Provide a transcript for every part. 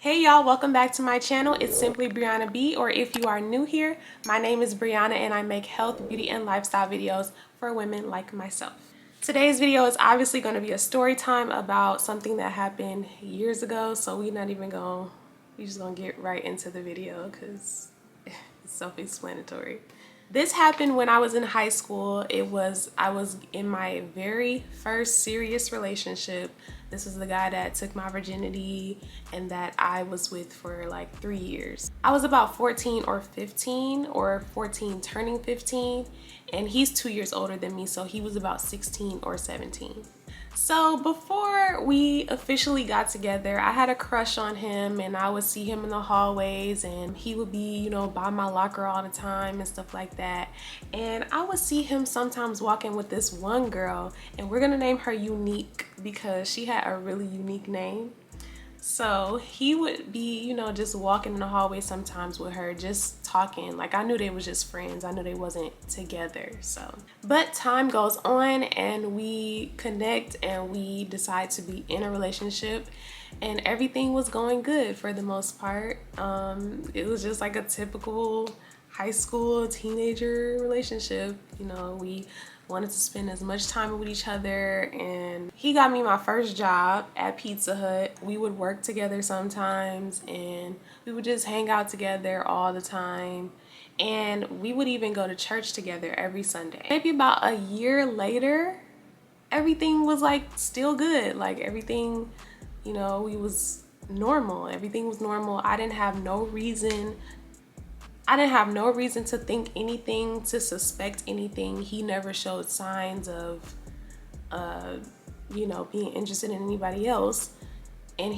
Hey y'all, welcome back to my channel. It's Simply Brianna B, or if you are new here, my name is Brianna and I make health, beauty, and lifestyle videos for women like myself. Today's video is obviously going to be a story time about something that happened years ago, so we're just gonna get right into the video because it's self-explanatory. This happened when I was in high school. I was in my very first serious relationship. This was the guy that took my virginity and that I was with for like 3 years. I was about 14 or 15, or 14 turning 15, and he's 2 years older than me, so he was about 16 or 17. So before we officially got together, I had a crush on him and I would see him in the hallways and he would be, by my locker all the time and stuff like that. And I would see him sometimes walking with this one girl, and we're gonna name her Unique because she had a really unique name. So he would be, just walking in the hallway sometimes with her, just talking. Like, I knew they was just friends. I knew they wasn't together, so. But time goes on and we connect and we decide to be in a relationship, and everything was going good for the most part. It was just like a typical high school teenager relationship. We wanted to spend as much time with each other, and he got me my first job at Pizza Hut. We would work together sometimes and we would just hang out together all the time, and we would even go to church together every Sunday. Maybe about a year later, everything was like still good. Like everything, we was normal. Everything was normal. I didn't have no reason to think anything, to suspect anything. He never showed signs of, being interested in anybody else. And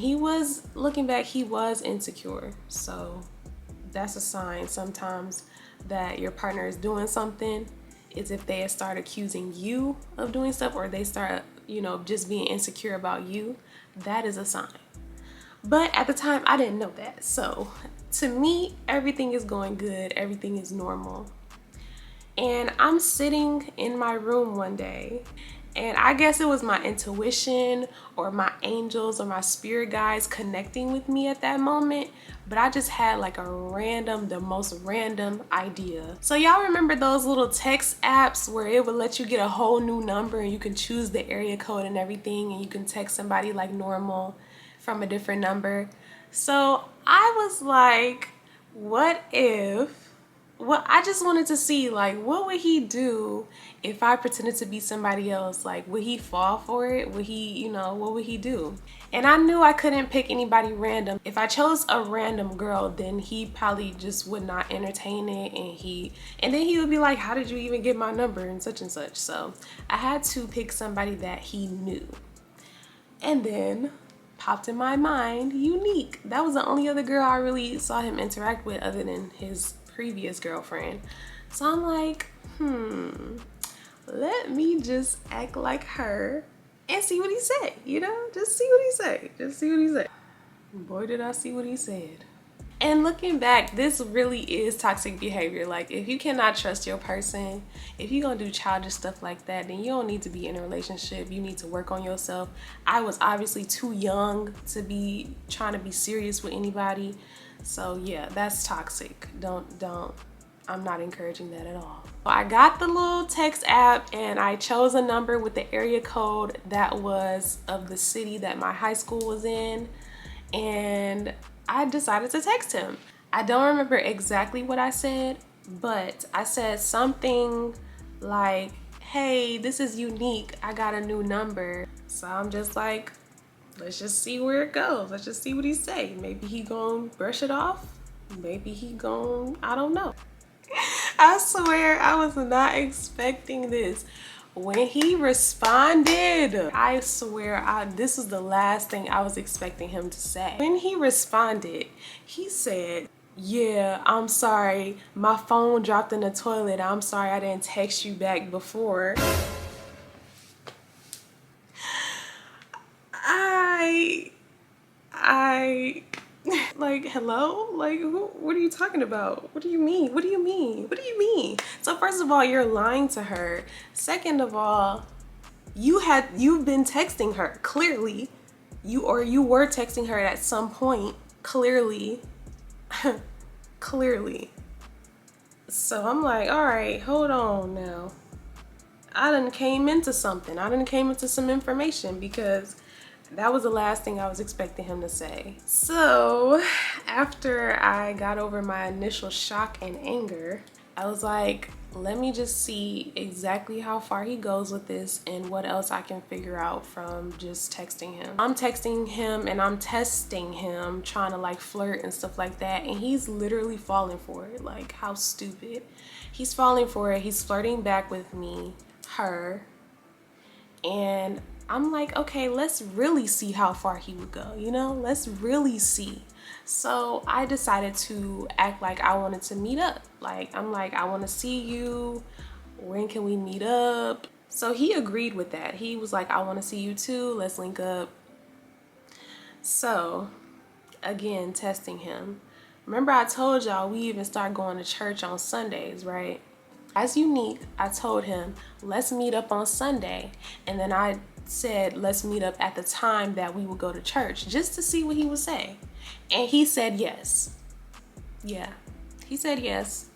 looking back, he was insecure. So that's a sign sometimes that your partner is doing something, is if they start accusing you of doing stuff, or they start, just being insecure about you. That is a sign. But at the time, I didn't know that. So to me, everything is going good. Everything is normal. And I'm sitting in my room one day, and I guess it was my intuition or my angels or my spirit guides connecting with me at that moment. But I just had like the most random idea. So y'all remember those little text apps where it would let you get a whole new number and you can choose the area code and everything, and you can text somebody like normal from a different number? So I was like, I just wanted to see, like, what would he do if I pretended to be somebody else? Like, would he fall for it? Would he, what would he do? And I knew I couldn't pick anybody random. If I chose a random girl, then he probably just would not entertain it, and then he would be like, how did you even get my number and such and such? So I had to pick somebody that he knew. And then popped in my mind Unique. That was the only other girl I really saw him interact with other than his previous girlfriend. So I'm like, let me just act like her and see what he said, just see what he said. Boy, did I see what he said. And looking back, this really is toxic behavior. Like, if you cannot trust your person, if you're gonna do childish stuff like that, then you don't need to be in a relationship. You need to work on yourself. I was obviously too young to be trying to be serious with anybody. So yeah, that's toxic. I'm not encouraging that at all. I got the little text app and I chose a number with the area code that was of the city that my high school was in, and I decided to text him. I don't remember exactly what I said, but I said something like, hey, this is Unique. I got a new number. So I'm just like, let's just see where it goes. Let's just see what he say. Maybe he gonna brush it off. Maybe he gonna, I don't know. I swear I was not expecting this. When he responded, I swear this was the last thing I was expecting him to say. When he responded, he said, yeah, I'm sorry, my phone dropped in the toilet. I'm sorry I didn't text you back before. Like, hello? Like, what are you talking about? What do you mean? What do you mean? What do you mean? So first of all, you're lying to her. Second of all, you've been texting her. Clearly, you were texting her at some point clearly. Clearly. So I'm like, all right, hold on now. I done came into something. I done came into some information, because that was the last thing I was expecting him to say. So after I got over my initial shock and anger, I was like, let me just see exactly how far he goes with this and what else I can figure out from just texting him. I'm texting him and I'm testing him, trying to like flirt and stuff like that, and he's literally falling for it. Like, how stupid. He's falling for it. He's flirting back with me, her, and I'm like, okay, let's really see how far he would go, you know? Let's really see. So I decided to act like I wanted to meet up. Like, I'm like, I want to see you. When can we meet up? So he agreed with that. He was like, I want to see you too. Let's link up. So again, testing him. Remember I told y'all we even start going to church on Sundays, right? As unique, I told him, let's meet up on Sunday. And then I said, let's meet up at the time that we would go to church, just to see what he would say. And he said yes. Yeah, he said yes.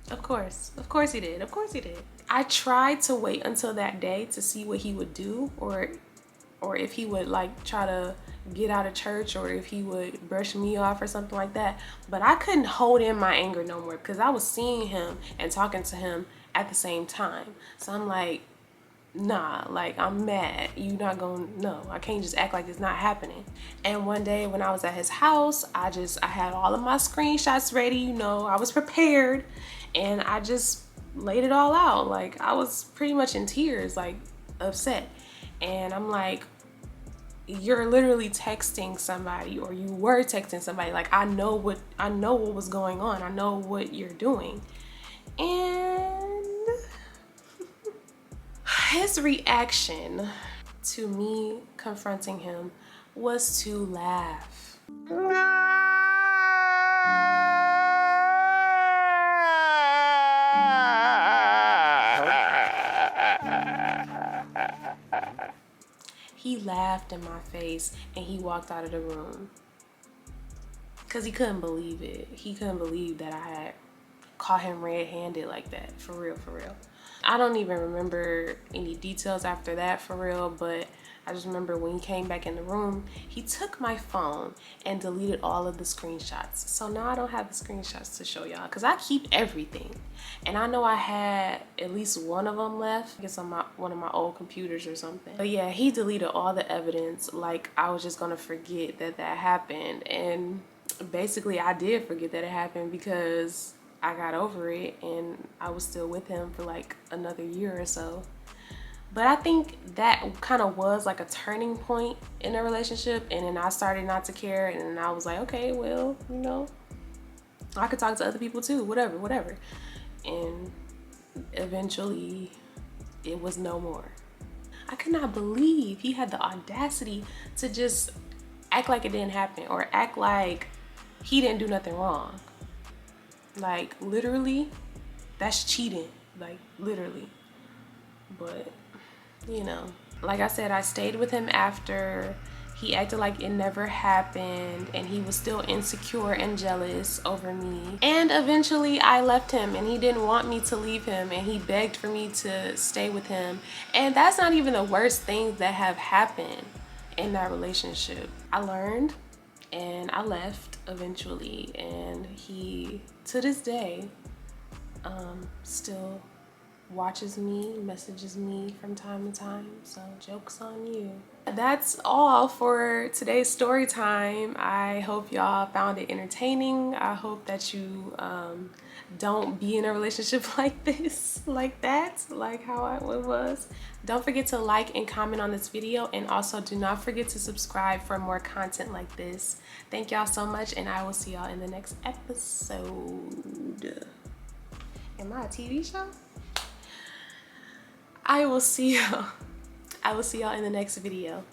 Of course he did. Of course he did. I tried to wait until that day to see what he would do, or if he would like try to get out of church, or if he would brush me off or something like that. But I couldn't hold in my anger no more, because I was seeing him and talking to him at the same time. So I'm like, nah, like, I'm mad. You not gonna, no, I can't just act like it's not happening. And one day when I was at his house, I had all of my screenshots ready, you know, I was prepared, and I just laid it all out. Like, I was pretty much in tears, like upset. And I'm like, you're literally texting somebody, or you were texting somebody. Like, I know what was going on. I know what you're doing. And his reaction to me confronting him was to laugh. He laughed in my face and he walked out of the room, because he couldn't believe it. He couldn't believe that I had caught him red-handed like that. For real, for real. I don't even remember any details after that, for real, but I just remember when he came back in the room, he took my phone and deleted all of the screenshots. So now I don't have the screenshots to show y'all, because I keep everything. And I know I had at least one of them left. I guess on one of my old computers or something. But yeah, he deleted all the evidence, like I was just gonna forget that happened. And basically I did forget that it happened, because I got over it and I was still with him for like another year or so. But I think that kind of was like a turning point in a relationship, and then I started not to care, and then I was like, okay, well, you know, I could talk to other people too, whatever. And eventually it was no more. I could not believe he had the audacity to just act like it didn't happen, or act like he didn't do nothing wrong. Like, literally, that's cheating. Like, literally. But, you know, like I said, I stayed with him after. He acted like it never happened, and he was still insecure and jealous over me. And eventually I left him, and he didn't want me to leave him, and he begged for me to stay with him. And that's not even the worst things that have happened in that relationship. I learned, and I left eventually, and he, to this day, still watches me, messages me from time to time, so joke's on you. That's all for today's story time. I hope y'all found it entertaining. I hope that you don't be in a relationship like this, like how it was. Don't forget to like and comment on this video, and also do not forget to subscribe for more content like this. Thank y'all so much, and I will see y'all in the next episode. Am I a TV show? I will see y'all in the next video.